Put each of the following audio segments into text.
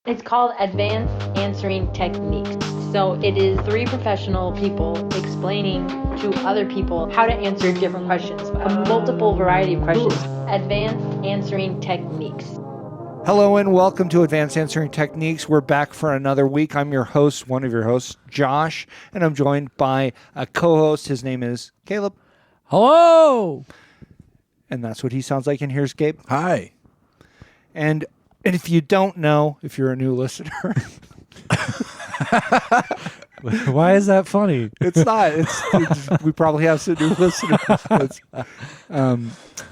It's called Advanced Answering Techniques. So it is 3 professional people explaining to other people how to answer different questions, a multiple variety of questions. Advanced Answering Techniques. Hello and welcome to Advanced Answering Techniques. We're back for another week. I'm your host, one of your hosts, Josh, and I'm joined by a co-host. His name is Caleb. Hello! And that's what he sounds like. And here's Gabe. Hi. And if you don't know, if you're a new listener, Why is that funny? it's not. We probably have some new listeners.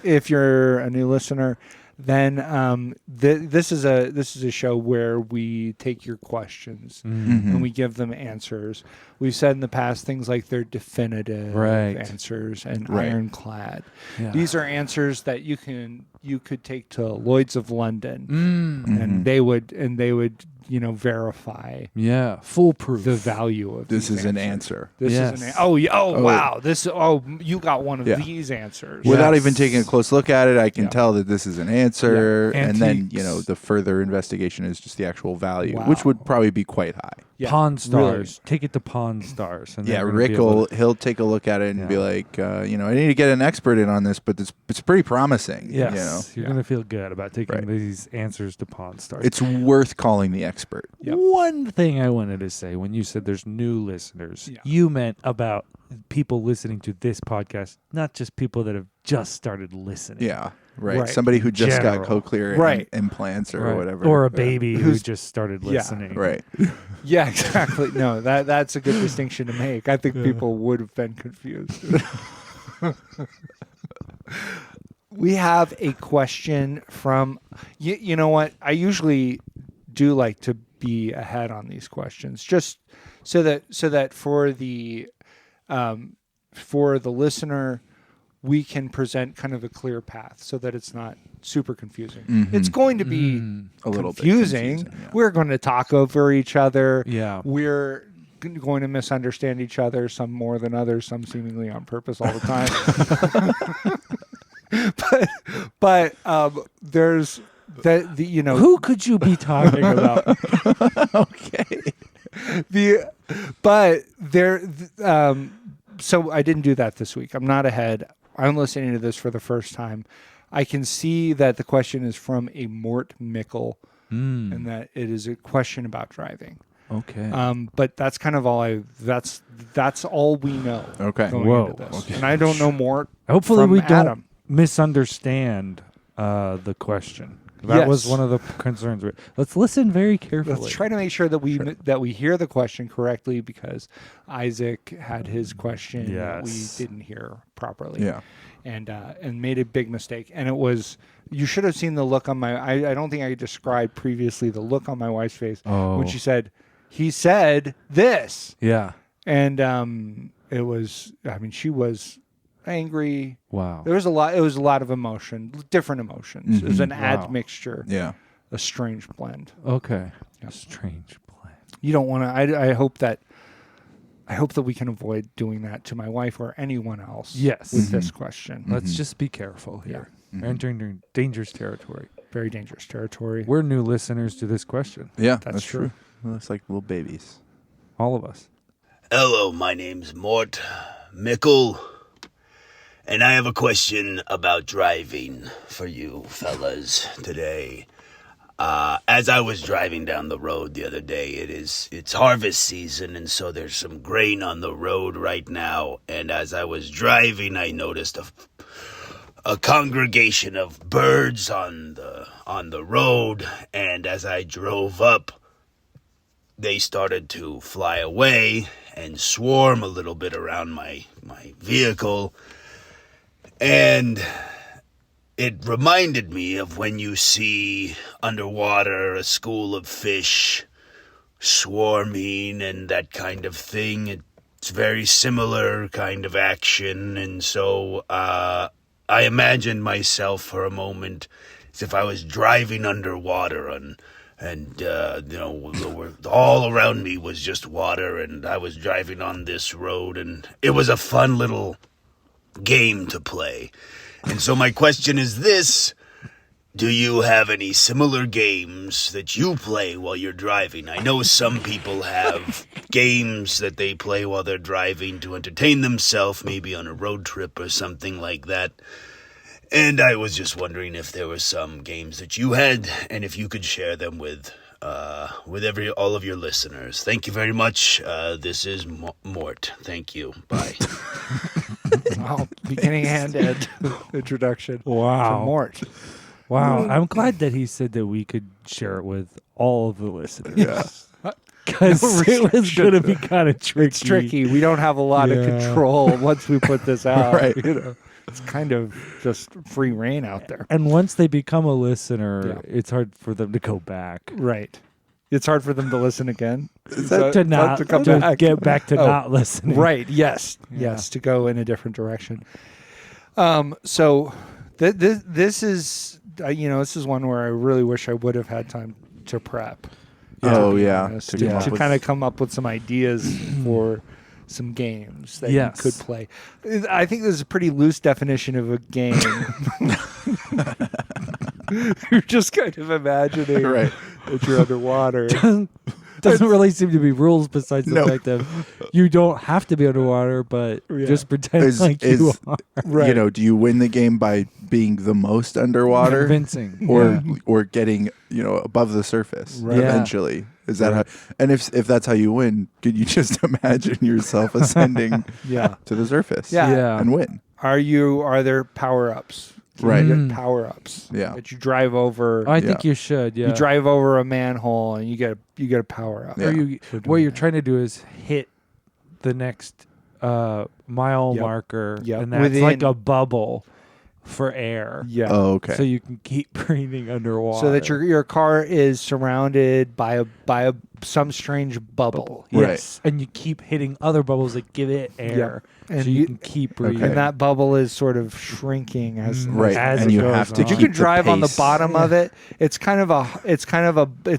If you're a new listener, then this is a show where we take your questions and we give them answers. We've said in the past things like they're definitive answers and ironclad. Yeah. These are answers that you could take to Lloyd's of London and they would verify Foolproof. the value of This these is an answers. answer. This is an wow. You got one of these answers. Without even taking a close look at it, I can tell that this is an answer. Yeah. And then, Antiques. the further investigation is just the actual value, Wow. which would probably be quite high. Yeah, Pawn Stars. really. Take it to Pawn Stars. And Yeah, they're gonna Rick be able to- he'll take a look at it and be like, I need to get an expert in on this, but it's pretty promising. Yes, you're Yeah. going to feel good about taking Right. these answers to Pawn Stars. It's worth calling the expert. Yep. One thing I wanted to say when you said there's new listeners, you meant about people listening to this podcast, not just people that have just started listening. Yeah, right. Right. Somebody who just got General. cochlear Right. implants or Right. whatever. Or a baby who Who's- just started Yeah. listening. Right. Yeah, exactly. No, that's a good distinction to make. I think people would have been confused. We have a question from, you know what? I usually do like to be ahead on these questions, just so that for the listener, we can present kind of a clear path so that it's not super confusing. It's going to be A little bit confusing. yeah. We're going to talk over each other. Yeah. We're going to misunderstand each other, some more than others, some seemingly on purpose all the time. but there's that Who could you be talking about? So I didn't do that this week. I'm not ahead. I'm listening to this for the first time. I can see that the question is from a Mort Mickle and that it is a question about driving. Okay. But that's kind of all that's all we know. Okay. Going Whoa. into this. Okay. And I don't know Mort. Hopefully from we don't Adam. misunderstand the question. That was Yes. one of the concerns. Let's listen very carefully. Let's try to make sure that we hear the question correctly, because Isaac had his question that we Yes. didn't hear properly. Yeah. And made a big mistake. And it was, you should have seen the look on my, I don't think I described previously the look on my wife's face when she said, he said this. Yeah. And it was, she was angry. Wow. It was a lot of emotion, different emotions. It was an Wow. admixture, Yeah. a strange blend. Okay. A strange plan. You don't want to. I hope that we can avoid doing that to my wife or anyone else. Yes. With this question, Let's just be careful here. We're entering dangerous territory. very dangerous territory. We're new listeners to this question. Yeah, That's that's true. true. Well, it's like little babies. All of us. Hello, my name's Mort Mickle, and I have a question about driving for you fellas today. As I was driving down the road the other day, it's harvest season, and so there's some grain on the road right now. And as I was driving, I noticed a congregation of birds on the road, and as I drove up, they started to fly away and swarm a little bit around my vehicle. And it reminded me of when you see underwater a school of fish swarming and that kind of thing. It's very similar kind of action. And so I imagined myself for a moment as if I was driving underwater and all around me was just water, and I was driving on this road, and it was a fun little game to play. And so my question is this: do you have any similar games that you play while you're driving? I know some people have games that they play while they're driving to entertain themselves, maybe on a road trip or something like that. And I was just wondering if there were some games that you had, and if you could share them with all of your listeners. Thank you very much. This is Mort. Thank you. Bye. Wow, beginning and end introduction. Wow. To Mort. Wow. I'm glad that he said that we could share it with all of the listeners. Yeah. Because No it was going to be kind of tricky. It's tricky. We don't have a lot of Yeah. control once we put this out. Right. You know, it's kind of just free reign out there. And once they become a listener, Yeah. it's hard for them to go back. Right. It's hard for them to listen again. To not to come to back. get back to Oh, not listening. Right. Yes. Yeah. Yes. To go in a different direction. So this is this is one where I really wish I would have had time to prep. Oh, be yeah. honest, To To, come up with- kind of come up with some ideas for some games that Yes. you could play. I think this is a pretty loose definition of a game. You're just kind of imagining Right. that you're underwater. Doesn't really seem to be rules besides the No. fact that you don't have to be underwater, but Yeah. just pretend Is- like is- you are. Right. You know, do you win the game by being the most underwater, Convincing. or getting above the surface Right. Yeah. eventually? Is that how? And if that's how you win, could you just imagine yourself ascending Yeah. to the surface? Yeah. Yeah. and win. Are there power-ups? Right. You Mm. get power-ups. Yeah. That you drive over. I think you should, yeah. You drive over a manhole and you get a power up. Yeah. Or you, For doing what you're that. trying to do is hit the next mile Yep. marker, Yep. and that's Within- like a bubble for air. Yeah. Oh, okay. So you can keep breathing underwater. So that your car is surrounded by some strange bubble. Right. Yes, and you keep hitting other bubbles that give it air, And so you, you- can keep breathing. And that bubble is sort of shrinking as Right. as And it you goes have to on. you keep can drive on the pace. bottom of it. It's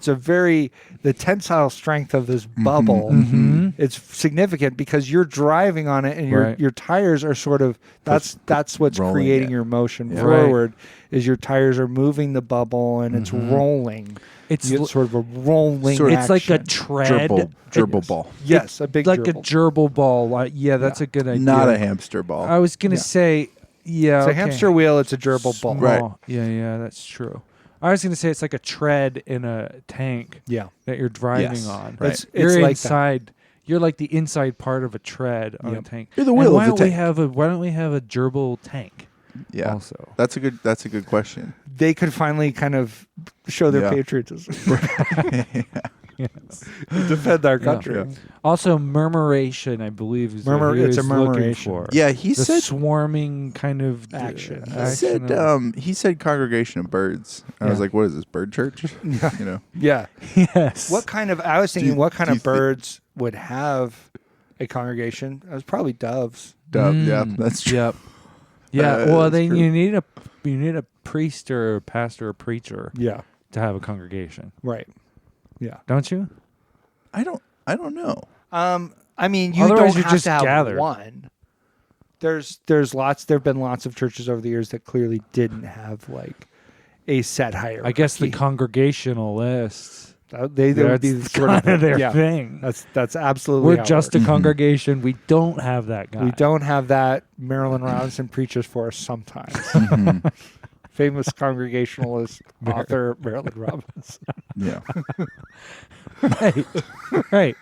a very the tensile strength of this bubble. Mhm. It's significant because you're driving on it and Right. your tires are sort of that's what's rolling creating it. your motion Yeah. forward is your tires are moving the bubble and it's rolling. It's You get sort of a rolling Sort of- it's like a action. tread, Gerbil ball, Yes, a big like gerbil. a gerbil ball. Yeah, that's a good idea. not a hamster ball. I was gonna Yeah. say, yeah, It's a okay. hamster wheel, it's a gerbil ball. Right. Small. Yeah, that's true. I was gonna say it's like a tread in a tank Yeah. that you're driving Yes, on. right. It's You're like that. inside. You're like the inside part of a tread on a Yep. tank. You're the And wheel why of the don't we tank. why don't we have a gerbil tank? Yeah, Also. that's a good question. They could finally kind of show their Yeah. patriotism. Defend our Yeah. country. Yeah. Also, murmuration, I believe, is what he It's a was looking murmuration. for. Yeah, he the said swarming kind of Action. he said congregation of birds. I was Yeah. like, what is this, bird church? Yeah. You know, Yeah. Yes. What kind of I was thinking you- what kind do you of birds would have a congregation? It was probably doves. dove. Yeah, Mm, that's true. Yep. Yeah. That well, is then true. you need a priest or a pastor or preacher Yeah. to have a congregation, Right. Yeah. don't you? I don't know. I mean, you Otherwise don't you have just to have gather. one. There've been lots of churches over the years that clearly didn't have like a set hierarchy. I guess the congregationalists. they would be the That's sort kind of their yeah, thing. That's absolutely We're how it just a works. congregation. We don't have that guy. We don't have that. Marilyn Robinson preaches for us sometimes. Mhm. Famous Congregationalist author Marilyn Robinson. Yeah. Right. Right.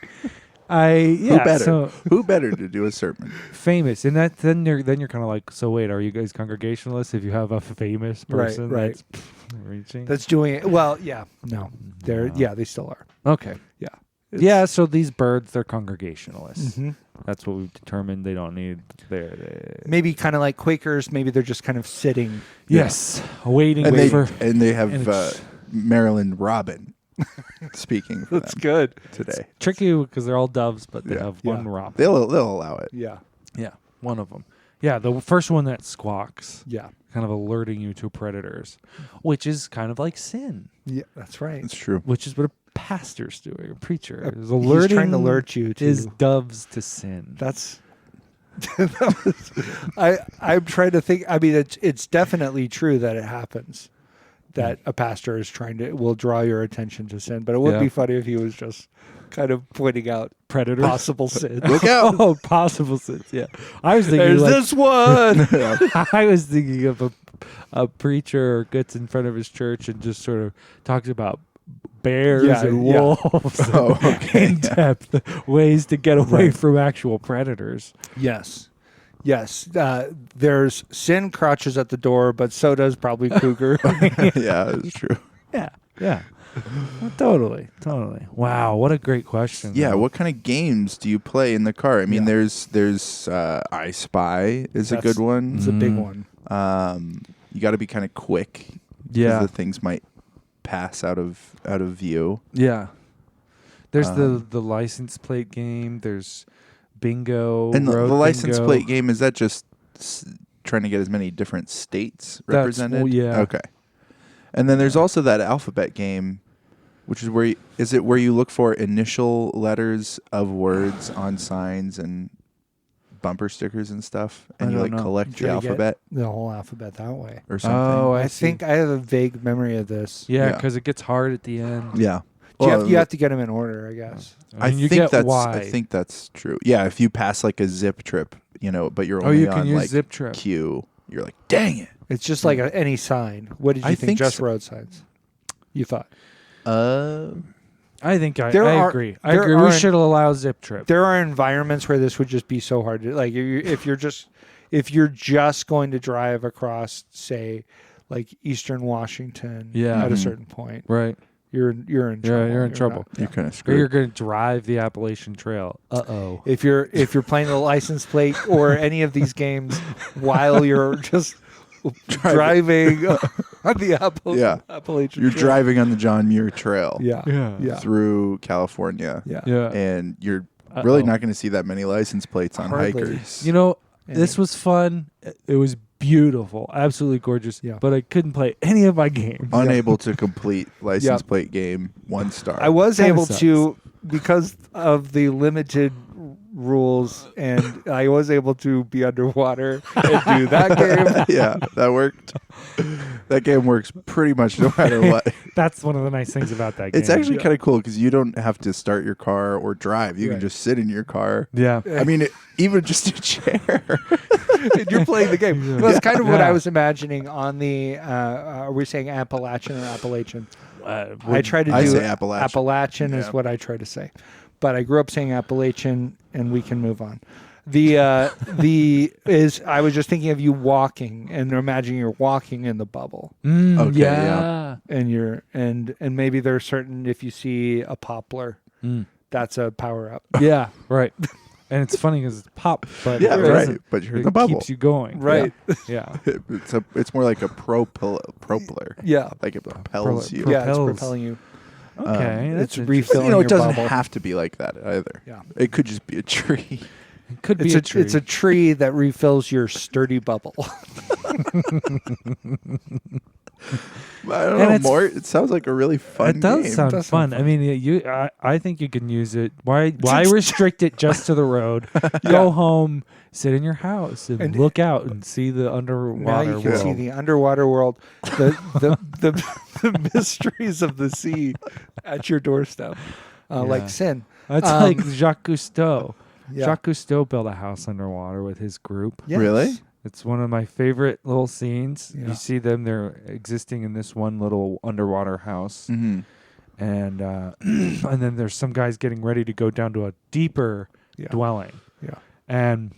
Who better? So Who better to do a sermon? famous, and then you're kind of like, so wait, are you guys Congregationalists if you have a famous person right. that's reaching? That's doing it. Well, yeah, no, they still are. Okay. Yeah, Yeah. So these birds, they're Congregationalists. Mhm. That's what we've determined. They don't need their. Maybe kind of like Quakers. Maybe they're just kind of sitting. Yes. Waiting And for. they have and it's- Marilyn Robin speaking for That's them good. today. Tricky because they're all doves, but they Yeah. have Yeah. one robin. They'll allow it. Yeah, Yeah, one of them. Yeah, the first one that squawks, yeah, kind of alerting you to predators, which is kind of like sin, yeah. That's right. It's true. which is what a pastor's doing, a preacher is He's alerting trying to alert you to. his doves to sin. That's. I'm trying to think. I mean, it's definitely true that it happens. that a pastor is will draw your attention to sin. But it would be funny if he was just kind of pointing out predators, possible sins. Look out! Oh, possible sins. Yeah, I was thinking There's this one. I was thinking of a preacher gets in front of his church and just sort of talks about bears and wolves, in depth ways to get away from actual predators. Yes. There's sin crouches at the door, but so does probably cougar. Yeah, it's true. Yeah. Totally. Wow, what a great question. Yeah, though. what kind of games do you play in the car? I mean, there's I Spy is a good one. It's a big one. You got to be kind of quick. Yeah, the things might pass out of view. Yeah, there's the license plate game. There's bingo. And the license bingo. plate game, is that just trying to get as many different states represented? Well, yeah. Okay. And then there's also that alphabet game, which is where you look for initial letters of words on signs and bumper stickers and stuff, and you collect the alphabet, the whole alphabet that way or something. Oh, I think I have a vague memory of this. Yeah, because it gets hard at the end. Yeah. You have to get them in order, I guess. I mean, you get Y. I think that's true. Yeah, if you pass like a zip trip, but you're only you can on use like zip trip. Q, you're like, dang it. It's just like any sign. What did you think? Just road signs? You thought? I think I agree. I there agree. We should allow zip trip. There are environments where this would just be so hard to, like, if you're just going to drive across, say, like Eastern Washington at a certain point, right? You're in trouble. You're in trouble. You're kind of Or screwed. you're going to drive the Appalachian Trail. Uh-oh. If you're playing the license plate or any of these games while you're just driving on the Appalachian You're Trail. driving on the John Muir Trail. Yeah. Through California. Yeah. And you're really not going to see that many license plates on Hardly. hikers. This was fun. It was beautiful, absolutely gorgeous. Yeah. But I couldn't play any of my games. Unable to complete license plate game, 1 star. I was Kinda able sucks. to, because of the limited rules, and I was able to be underwater and do that game. Yeah, that worked. That game works pretty much no matter what. That's one of the nice things about that game. It's actually kind of cool because you don't have to start your car or drive. You can just sit in your car. Yeah. I mean, even just a chair. And you're playing the game. Well, that's kind of what I was imagining on the, are we saying Appalachian or Appalachian? I try to do I say Appalachian. Appalachian is what I try to say. But I grew up saying Appalachian, and we can move on. I was just thinking of you walking and imagining you're walking in the bubble. Okay, yeah. And you're and maybe there's certain, if you see a poplar, that's a power up. Yeah, right. And it's funny because it's pop, but Yeah, it right. doesn't- But you're in it the bubble. keeps you going. Right. Yeah. It's more like a propeller. Yeah. Like it propels you. Yeah, it's Propels. propelling you. Okay. It's that's refilling It your doesn't bubble. have to be like that either. Yeah. It could just be a tree. It could be It's a a tree. it's a tree that refills your sturdy bubble. I don't And know, it's- Mort. It sounds like a really fun It does game. sound does fun. sound I mean, I think you can use it. Why restrict it just to the road? Go home, sit in your house, and look out and see the Now underwater you can world. see the underwater world, the mysteries of the sea at your doorstep, like sin. That's like Jacques Cousteau. Yeah. Jacques Cousteau built a house underwater with his group. Yes. Really? It's one of my favorite little scenes. Yeah. You see them; they're existing in this one little underwater house, Mm-hmm. and and then there's some guys getting ready to go down to a deeper dwelling. Yeah. And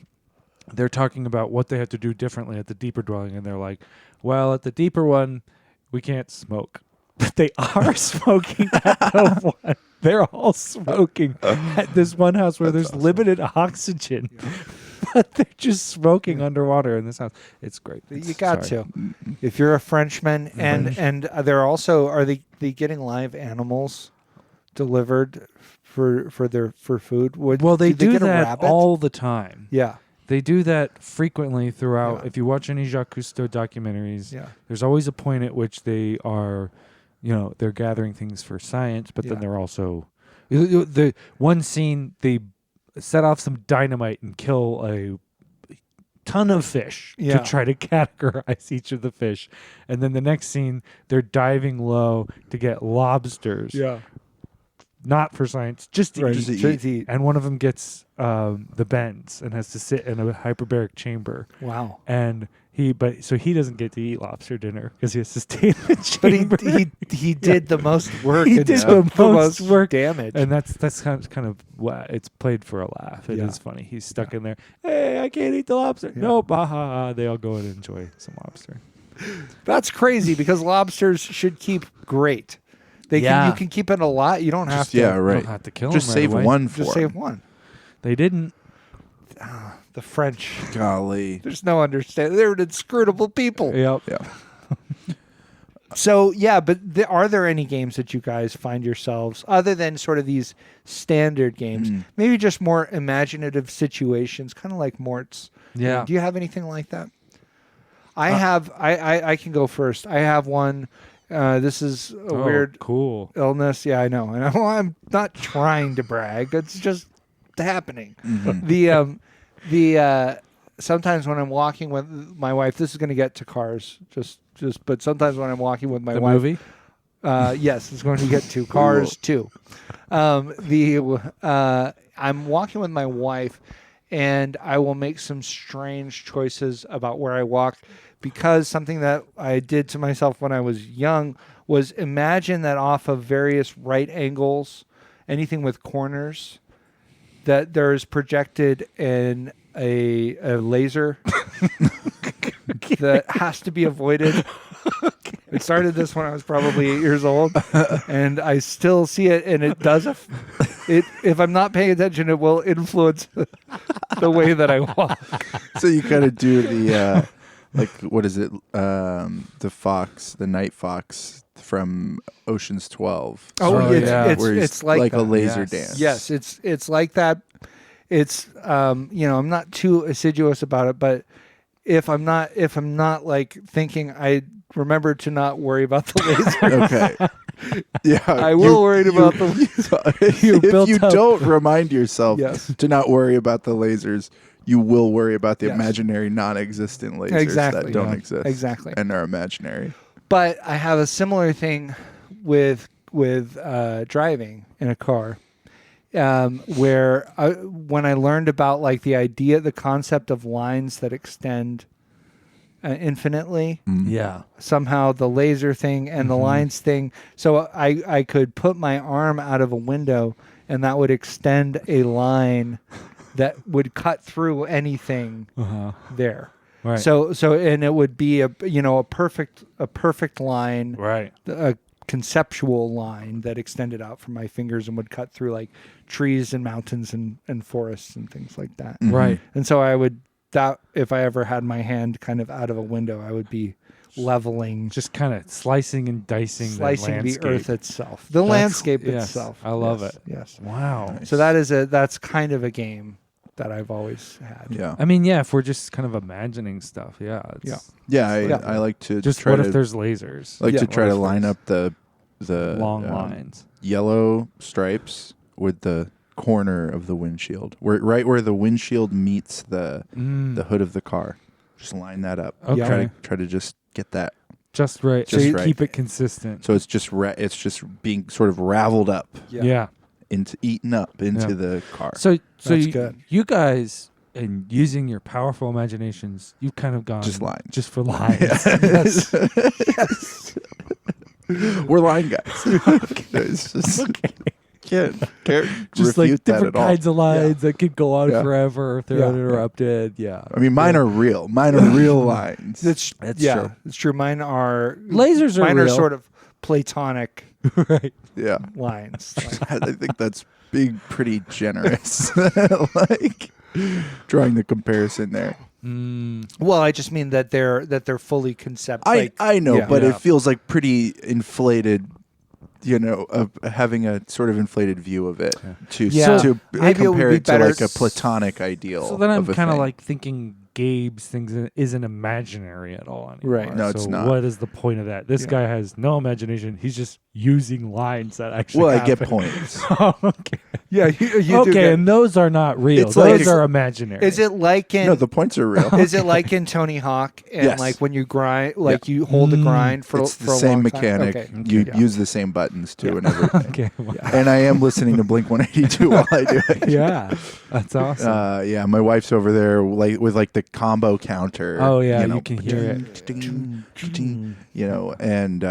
they're talking about what they have to do differently at the deeper dwelling, and they're like, well, at the deeper one, we can't smoke. But they are smoking at the one. They're all smoking at this one house where there's limited oxygen. But they're just smoking underwater in this house. It's great. You got to. If you're a Frenchman, and they're also, are they getting live animals delivered for food? Well, they do do get a that rabbit? all the time. Yeah. They do that frequently throughout. Yeah. If you watch any Jacques Cousteau documentaries, Yeah. there's always a point at which they are, they're gathering things for science, but then Yeah. they're also the one scene they set off some dynamite and kill a ton of fish Yeah. to try to categorize each of the fish. And then the next scene, they're diving low to get lobsters. Yeah. Not for science, just to Right. eat. Just to eat. And one of them gets the bends and has to sit in a hyperbaric chamber. Wow. And he doesn't get to eat lobster dinner because he has to stay in the But chamber. he did the most work. He and did took the most work. damage. And that's kind of what it's played for a laugh. It is Yeah. funny. He's stuck in there. Hey, I can't eat the lobster. Yeah. Nope. Ha ha ha. They all go and enjoy some lobster. That's crazy because lobsters should keep great. Yeah. You can keep it a lot. You don't have to. Yeah, You right. don't have to kill Just him right save away. one for Just him. save one. They didn't. The French. Golly. There's no understanding. They're inscrutable people. Yep. Yeah. So yeah, but are there any games that you guys find yourselves, other than sort of these standard games, maybe just more imaginative situations, kind of like Mort's? Yeah. Do you have anything like that? I have. I can go first. I have one. This is a weird Cool. illness. Yeah, I know. And I'm not trying to brag. It's just happening. Mm-hmm. The sometimes when I'm walking with my wife, this is going to get to cars. But sometimes when I'm walking with my The wife, movie? yes, it's going to get to Cars too. I'm walking with my wife, and I will make some strange choices about where I walk, because something that I did to myself when I was young was imagine that off of various right angles, anything with corners, that there is projected in a laser that has to be avoided. It started this when I was probably 8 years old, and I still see it, and it does. If I'm not paying attention, it will influence the way that I walk. So you kind of do the like, what is it? The night fox from Ocean's 12. Oh, yeah. It's Where he's it's like a that. laser Yes. dance. Yes, it's like that. It's I'm not too assiduous about it, but if I'm not like thinking, I remember to not worry about the laser. Okay. Yeah. I will worry about the You if built you up- don't remind yourself Yes. to not worry about the lasers, you will worry about the Yes. imaginary non-existent lasers Exactly. that don't Yeah. exist. Exactly. And are imaginary. But I have a similar thing with driving in a car, where when I learned about like the concept of lines that extend infinitely, Yeah. somehow the laser thing and the lines thing. So I could put my arm out of a window, and that would extend a line that would cut through anything there. Right. So and it would be a perfect line, Right. a conceptual line that extended out from my fingers and would cut through like trees and mountains and forests and things like that. Right. And so I would, that if I ever had my hand kind of out of a window, I would be leveling, Just kind of slicing and dicing slicing the landscape. earth itself, the landscape yes, itself. I love Yes, it. Yes. Wow. So that's kind of a game that I've always had. Yeah. I mean, yeah, if we're just kind of imagining stuff, yeah. It's, Yeah, Yeah. I like to Just try what to if there's lasers? Yeah. to try What to if line there's up the long lines. yellow stripes with the corner of the windshield, right where the windshield meets the hood of the car. Just line that up. Okay. Try to just get that. Just right. Just so you right. keep it consistent. So it's just being sort of raveled up Yeah. eaten up into Yeah. the car. So That's you, good. you guys, and using your powerful imaginations, you've kind of gone Just lines. just for lines. Yes. We're line guys. It's just can't Just refute like that different at all. kinds of lines that could go on Yeah. forever if they're Yeah. uninterrupted. Yeah. I mean, mine are real. Mine are real lines. That's true. It's true. Mine are Lasers are mine are real. sort of platonic Right. Yeah. lines. I think that's being pretty generous. Like drawing the comparison there. Well, I just mean that they're fully concept. I know, yeah. but Yeah. it feels like pretty inflated. Of having a sort of inflated view of it to Yeah. to Maybe it would compare be it to better like a platonic ideal. So then I'm of a kind of thing. like thinking Gabe's things isn't imaginary at all anymore. Right. No, it's so not. what is the point of that? This guy has no imagination. He's just using lines that actually. Well, I get happen. points. Oh, okay. Yeah, you do Okay, get- and those are not real. It's like- Those are imaginary. is it like in? No, the points are real. Is it like in Tony Hawk and Yes. like when you grind, like you hold the grind for It's for the a same long time? mechanic. Okay. You Yeah. use the same buttons too, and everything. Okay. Well, And I am listening to Blink 182 while I do it. yeah, that's awesome. Yeah, my wife's over there like with like the combo counter. Oh, yeah, you know, you can hear it. You know, And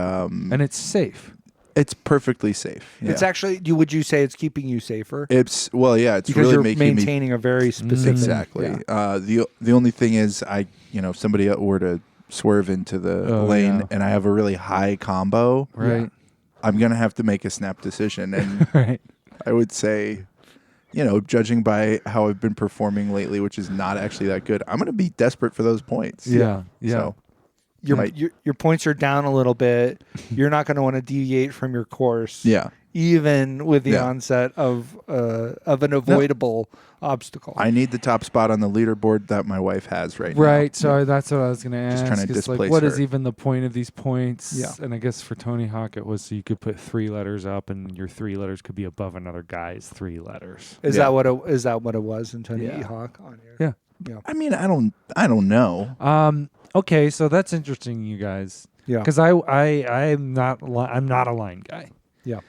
it's safe. it's perfectly safe. Yeah. It's actually. Would you say it's keeping you safer? It's yeah, it's because really you're making me maintaining a very specific. exactly. Yeah. The only thing is, if somebody were to swerve into the Oh, lane yeah. and I have a really high combo, Right. I'm gonna have to make a snap decision, and Right. I would say, judging by how I've been performing lately, which is not actually that good, I'm gonna be desperate for those points. Yeah. Yeah. So, Your, Might- your points are down a little bit. You're not going to want to deviate from your course. yeah. Even with the Yeah. onset of an avoidable obstacle. I need the top spot on the leaderboard that my wife has right now. Right. So that's what I was going to ask. Just trying to is, like, displace what is her. even the point of these points? Yeah. And I guess for Tony Hawk, it was so you could put 3 letters up, and your 3 letters could be above another guy's 3 letters. Is Yeah. that what it was in Tony Hawk on here? Yeah. Yeah. I mean, I don't know. Okay, so that's interesting, you guys. Yeah. Because I'm not a line guy. Yeah.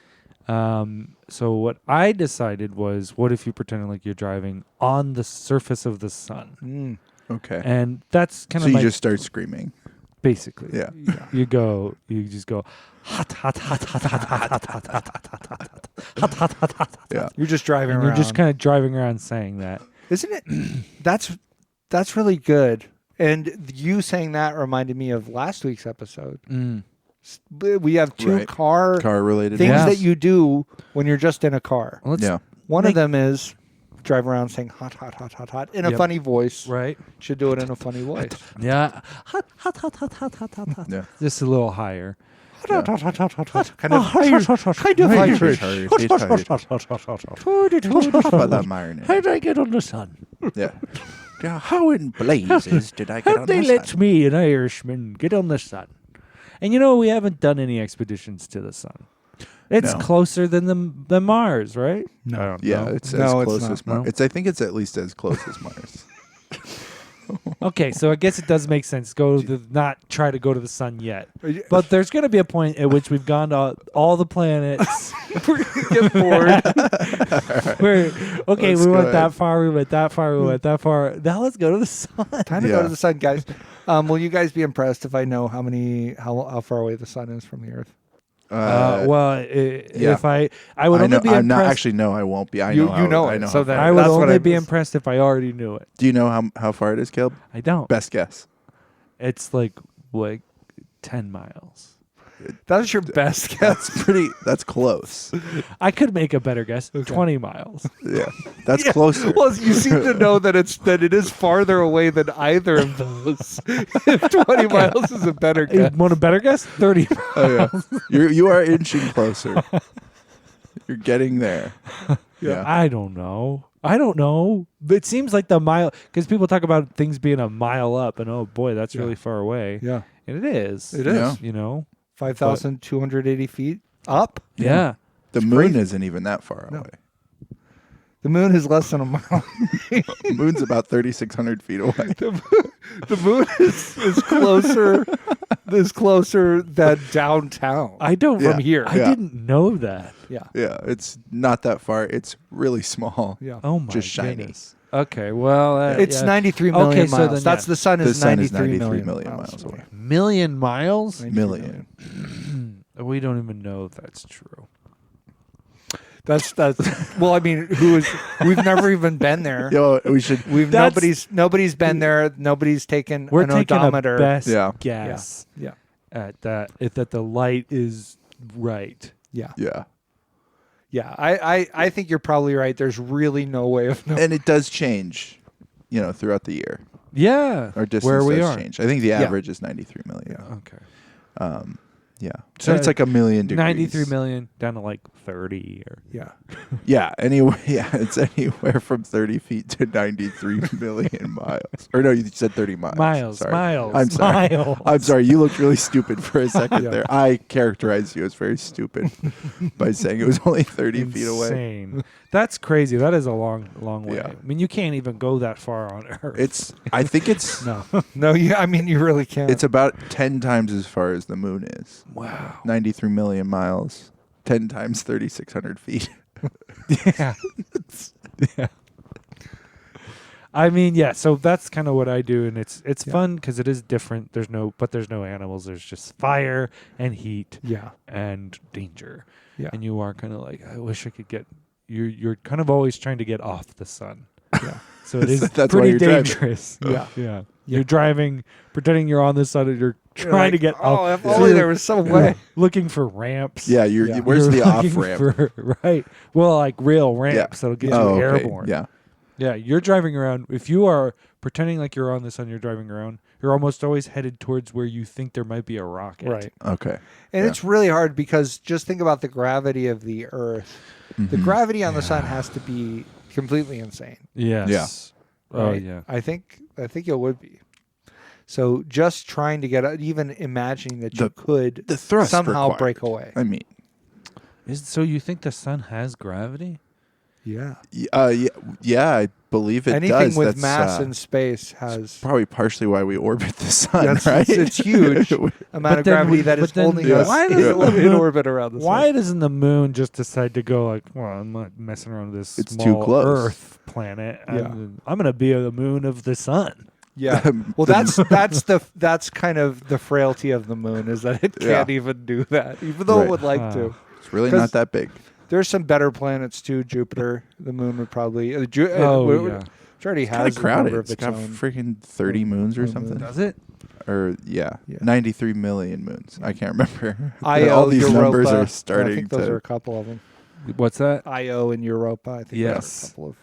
So what I decided was, what if you pretended like you're driving on the surface of the sun, Mm. Okay. and that's kind So of you my just start screaming. basically. Yeah. You just go hot, hot, hot, hot, hot, hot, hot, hot, hot, hot, hot, hot, hot, hot, hot. Yeah. You're just driving And around. you're just kind of driving around saying that. Isn't it? That's really good. And you saying that reminded me of last week's episode. We have 2 Right. car Car related. things Yes. that you do when you're just in a car. Well, let's, Yeah. One Make- of them is drive around saying hot, hot, hot, hot, hot in a Yep. funny voice. Right. Should do it in a funny voice. Yeah. Hot, hot, hot, hot, hot, hot, hot, hot. Yeah. Just a little higher. Hot, hot, hot, hot, hot, hot. Kind Oh, of Irish. kind of Irish. Irish. About that Myron. How did I get on the sun? Yeah. Yeah. How in blazes did I get How on they the let sun? me, an Irishman, get on the sun? And we haven't done any expeditions to the sun. It's No. closer than Mars, right? I don't Yeah, know. it's No, as it's close not. as Mars. No. I think it's at least as close as Mars. Okay, so I guess it does make sense. Not try to go to the sun yet, but there's going to be a point at which we've gone to all the planets. Get bored. We're okay. Let's we go went that ahead. far. We went that far. We went that far. Now let's go to the sun. Time to go Yeah. to the sun, guys. Will you guys be impressed if I know how far away the sun is from the Earth? If I would I only know. be I'm not impressed. actually. No, I won't be. I You know. How, know I it, know. so how that- far. I would That's what only I be was- impressed if I already knew it. Do you know how far it is, Caleb? I don't. Best guess. It's like 10 miles. That's your best guess. That's close. I could make a better guess. 20 miles. Yeah. That's closer. Well, you seem to know that it is farther away than either of those. If 20 miles is a better You guess. want a better guess? 30 miles. Oh, yeah. You are inching closer. You're getting there. Yeah. I don't know. But it seems like the mile, because people talk about things being a mile up, and oh boy, that's really far away. Yeah. And it is. It Yeah. is. 5,280 feet up. Yeah. The moon isn't even that far away. The moon is less than a mile. The moon's about 3,600 feet away. The moon is closer than downtown. I don't from here. I Yeah. didn't know that. Yeah. Yeah, it's not that far. It's really small. Yeah. Oh my Just shiny. goodness. Okay, well, It's yeah. 93 million Okay, so miles. then, That's yeah. the sun is The sun is 93 93 million million miles away. Million miles? 93 Million. We don't even know if that's true. That's well, I mean, we've never even been there. Yo, we should. Nobody's been there. Nobody's taken We're an taking odometer. a best Yeah. guess Yeah. at that if that the light is right. Yeah. Yeah. Yeah. I think you're probably right. There's really no way of knowing. And it does change, throughout the year. Yeah. Our distance where we does are. change. I think the average is 93 million. Okay. Yeah. So it's like a million degrees. 93 million down to like 30. Or Yeah. Yeah. Anyway, yeah, it's anywhere from 30 feet to 93 million miles. Or no, you said 30 miles. Miles. Sorry. Miles. I'm sorry. Miles. I'm sorry. You looked really stupid for a second Yeah. there. I characterized you as very stupid by saying it was only 30 feet away. Insane. That's crazy. That is a long, long way. Yeah. I mean, you can't even go that far on Earth. I think it's no. No, you really can't. it's about 10 times as far as the moon is. Wow. 93 million miles. 10 times 3,600 feet. Yeah. Yeah. I mean, yeah. So that's kind of what I do, and it's fun because it is different. There's no animals. There's just fire and heat yeah. and danger. Yeah. And you are kind of like, I wish I could get. You're kind of always trying to get off the sun. Yeah. So it is That's why pretty you're driving. dangerous. Yeah. Yeah. You're driving, pretending you're on the sun, and you're trying to get Oh, off. if So only you're there was some way. looking for ramps. Yeah, Yeah. where's You're the off looking ramp? right. Well, like real ramps that'll get you okay. airborne. Yeah. Yeah, you're driving around. If you are pretending like you're on the sun, you're driving around, you're almost always headed towards where you think there might be a rocket. Right. Okay. And Yeah. it's really hard because just think about the gravity of the Earth. The Mhm. gravity on the sun has to be completely insane. Yes. Yeah. Oh, right? yeah. I think it would be. So just trying to get even imagining that you could The thrust somehow required. break away. I mean, So you think the sun has gravity? Yeah. yeah, I believe it Anything does. with That's, mass in space has probably partially why we orbit the sun, That's- right? it's huge amount But of then gravity we- that is but then holding Yeah. us why in, doesn't the in moon- orbit around the sun. Why doesn't the moon just decide to go like, well, I'm not messing around with this It's too small close. Earth planet. Yeah. I'm going to be the moon of the sun. Yeah. Well, that's kind of the frailty of the moon is that it can't even do that, even though Right. it would like Wow. to. It's really 'Cause- not that big. There's some better planets too. Jupiter, the moon would probably. Oh, It yeah. already Kind has of a number crowded. of It's its got own. freaking 30 moons or own something. moon. Does it? Or yeah, Yeah. 93 million moons. I can't remember. Io, All these Europa, numbers are I starting think those to. are a couple of them. What's that? Io and Europa. I think Yes. there's a couple of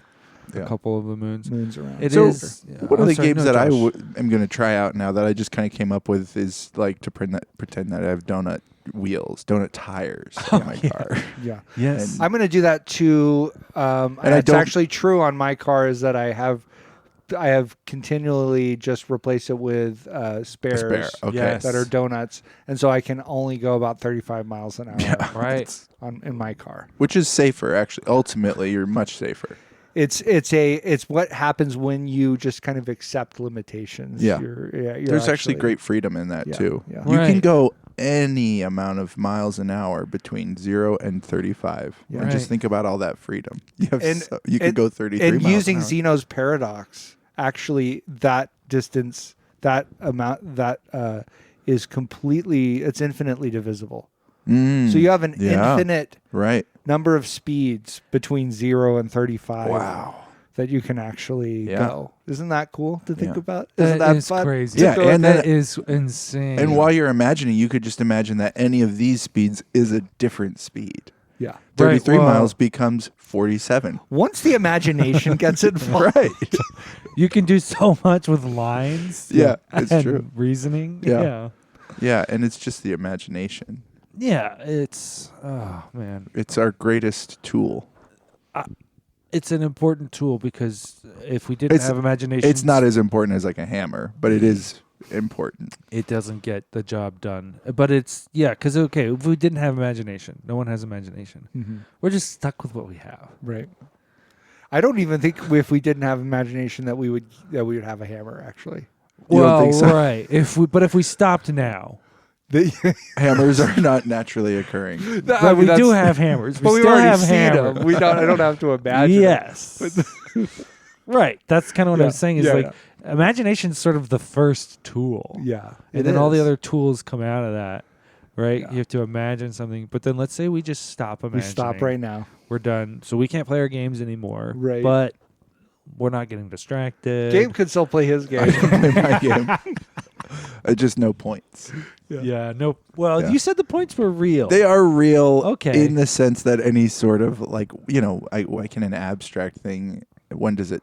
A couple of the moons. moons around. It So, is. yeah. One of I'm the sorry, games no, that I Josh. am going to try out now that I just kind of came up with is like to pretend that I have donut tires in my car. Yeah. Yes. I'm going to do that too. I It's don't- actually true on my car is that I have continually just replaced it with spares Spare. Okay. Yes. that are donuts, and so I can only go about 35 miles an hour Yeah. Right. in my car. Which is safer, actually. Ultimately, you're much safer. It's what happens when you just kind of accept limitations. Yeah. You're There's actually great freedom in that Yeah, too. yeah. You can Right. go any amount of miles an hour between 0 and 35, Yeah. and just Right. think about all that freedom. You have And- you could and- go 33 and miles using an hour. Zeno's paradox, actually, that distance, that amount, that is it's infinitely divisible. Mm, So you have an yeah. infinite right. number of speeds between 0 and 35 Wow. that you can actually Yeah. go. Isn't that cool to think Yeah. about? Isn't That that is fun? crazy. To Yeah, go and with that then- is insane. And while you're imagining, you could just imagine that any of these speeds is a different speed. yeah. 33 well- miles becomes 47. Once the imagination gets involved, Right. you can do so much with lines. Yeah, it's and true. Reasoning. Yeah. Yeah. Yeah, and it's just the imagination. Yeah, it's man, It's our greatest tool. it's an important tool because if we didn't It's- have imagination, It's not as important as like a hammer, but it is important. it doesn't get the job done. But it's because if we didn't have imagination, no one has imagination. Mhm. We're just stuck with what we have. Right. I don't even think if we didn't have imagination that we would have a hammer. Actually, You don't well, think so? right. If we stopped now, Hammers are not naturally occurring. but we do have hammers. We But we've still already have seen hammers. them. I don't have to imagine. Yes. Right. That's kind of what I was saying. Is Yeah, like imagination is sort of the first tool. Yeah. And then all the other tools come out of that. Right? Yeah. You have to imagine something. But then let's say we just stop imagining. we stop right now. We're done. So we can't play our games anymore. Right. But we're not getting distracted. Gabe could still play his I game. can play my game. I just no points. Yeah. No. Well, Yeah. you said the points were real. They are real Okay. in the sense that any sort of like, like in an abstract thing, when does it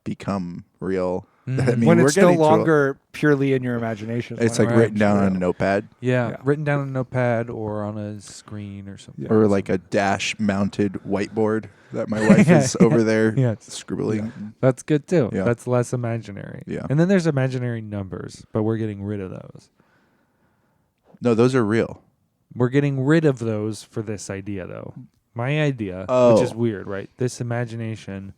become real? I mean, when we're it's no getting to a- longer purely in your imagination. It's when like it written becomes down on a real. notepad Yeah. written down on a notepad or on a screen or something. or like a dash-mounted whiteboard that my wife is over there Yes. scribbling. That's good too. Yeah. That's less imaginary. Yeah. And then there's imaginary numbers, but we're getting rid of those. No, those are real. We're getting rid of those for this idea, though. My idea, Oh. which is weird, right? This imagination,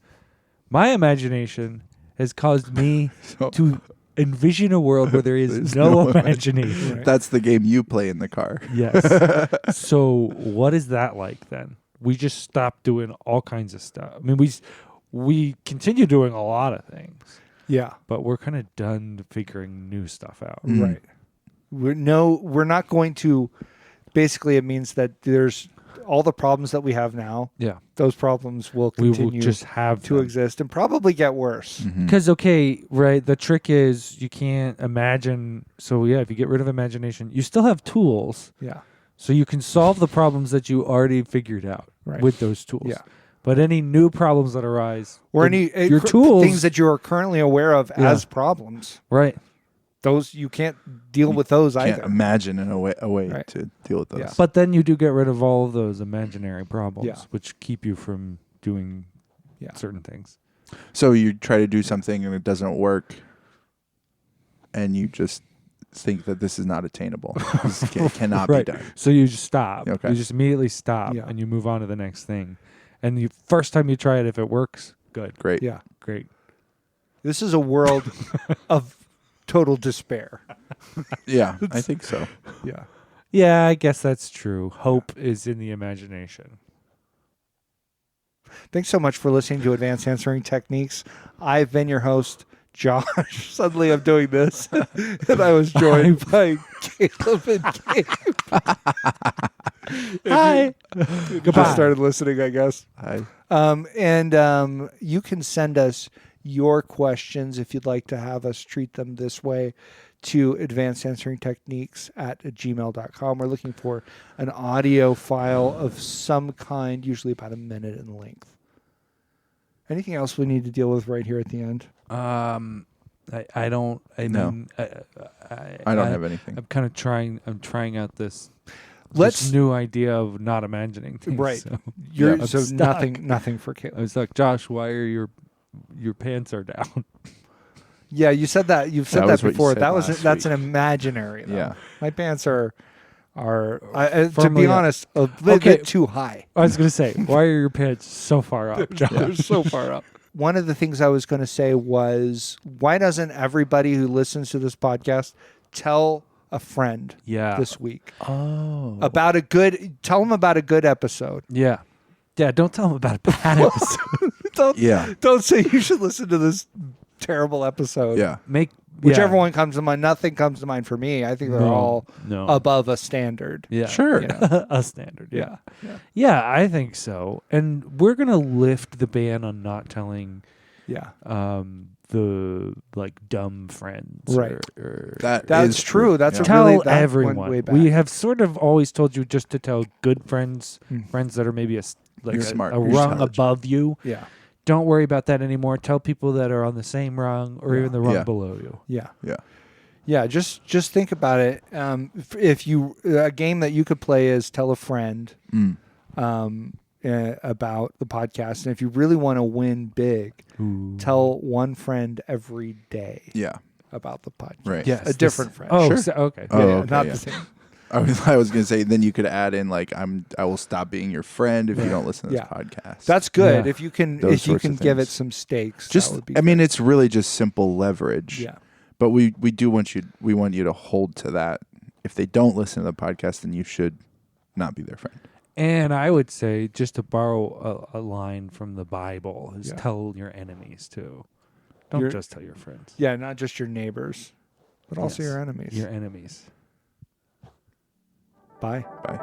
my imagination has caused me So- to envision a world where there is There's no no imagination. That's the game you play in the car. Yes. So what is that like then? We just stop doing all kinds of stuff. I mean, we continue doing a lot of things, Yeah. but we're kind of done figuring new stuff out. Mm. Right. We're not going to. Basically, it means that there's all the problems that we have now. Yeah. Those problems will We continue will just have to exist and probably get worse. Mhm. Because okay, right? The trick is you can't imagine. So yeah, if you get rid of imagination, you still have tools, Yeah. so you can solve the problems that you already figured out Right. with those tools. Yeah. But any new problems that arise, Or the- any your tools, things that you are currently aware of Yeah. as problems. right? Those you can't deal with those Can't either. imagine a way Right. to deal with those. Yeah. But then you do get rid of all of those imaginary problems, Yeah. which keep you from doing Yeah. certain things. So you try to do something and it doesn't work, and you just think that this is not attainable. This cannot Right. be done. So you just stop. Okay. You just immediately stop Yeah. and you move on to the next thing. And the first time you try it, if it works, good, Great. Yeah. great. This is a world of total despair. Yeah, I think so. Yeah. Yeah, I guess that's true. Hope is in the imagination. Thanks so much for listening to Advanced Answering Techniques. I've been your host, Josh. Suddenly I'm doing this. And I was joined by Caleb and Gabe. Hi. Just Goodbye. started listening, I guess. You can send us your questions if you'd like to have us treat them this way to advancedansweringtechniques@gmail.com. We're looking for an audio file of some kind, usually about a minute in length. Anything else we need to deal with right here at the end? I don't. I No. mean, I don't have anything. I'm kind of trying. I'm trying out this Let's new idea of not imagining things. right. So You're I'm so stuck. nothing for I Caleb. was like, Josh, why are your pants are down? Yeah, you said that. You've said That that was what you before. said That was last that's week. an imaginary. Though. Yeah. My pants are to Firmly be up. honest, a little Okay. bit too high. I was gonna say, why are your pants so far up, Josh? They're so far up. One of the things I was going to say was, why doesn't everybody who listens to this podcast tell a friend Yeah. this week Oh. about tell them about a good episode. Yeah. Yeah. Don't tell them about a bad episode. Don't say you should listen to this terrible episode. Yeah. Make Whichever yeah. one comes to mind. Nothing comes to mind for me. I think they're No, all no. above a standard. Yeah. Sure. You know? A standard. Yeah. Yeah, I think so. And we're gonna lift the ban on not telling Yeah. the like dumb friends. Right. Or That's is true. That's yeah. a really tell that went everyone. way back. We have sort of always told you just to tell good friends, Mm. friends that are maybe like You're a, smart. a You're rung intelligent. above you. Yeah. Don't worry about that anymore. Tell people that are on the same rung or Yeah. even the rung Yeah. below you. Yeah. Yeah. Yeah, just think about it. If you a game that you could play is tell a friend Mm. about the podcast, and if you really want to win big, tell one friend every day Yeah. about the podcast. Right. Yes, a different friend. Oh, Sure. so- okay. Oh, Yeah, okay, not yeah. the same. I was gonna say then you could add in like I will stop being your friend if you don't listen to this Yeah. podcast. That's good Yeah. if you can Those if you sorts can of give it things. some stakes. just that would be I mean good. it's really just simple leverage. yeah. But we do want you to hold to that. If they don't listen to the podcast, then you should not be their friend. And I would say, just to borrow a line from the Bible, is Yeah. tell your enemies too. Don't Your- just tell your friends. Yeah, not just your neighbors, but also Yes. your enemies. Your enemies. Bye. Bye.